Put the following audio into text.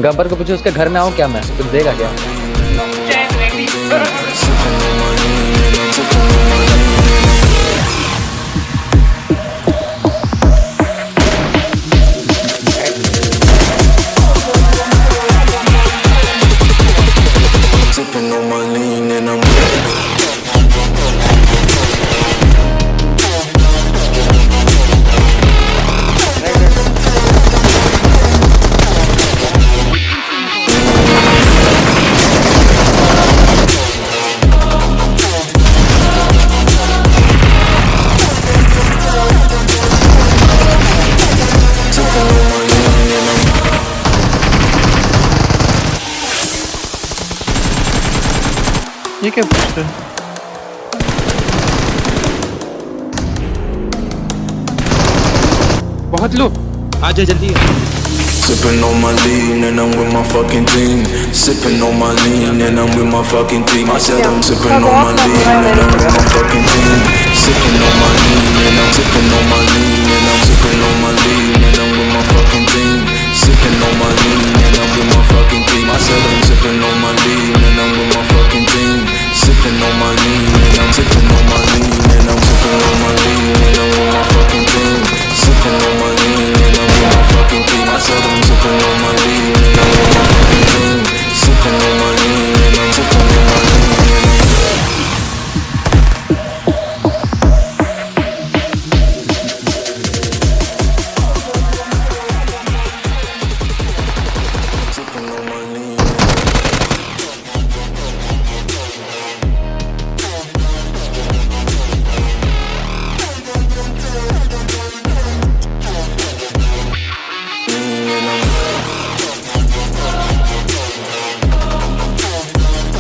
गब्बर को पूछो उसके घर में आऊँ क्या मैं, कुछ देगा क्या? ये क्या पूछ रहे? बहुत लो, आजा जल्दी। Sipping on my lean and I'm with my fucking team. Sipping on my lean and I'm with my fucking team. I said I'm sipping on my lean and I'm with my fucking team. Sipping on my lean and I'm sipping on my lean and I'm sipping on my lean and I'm with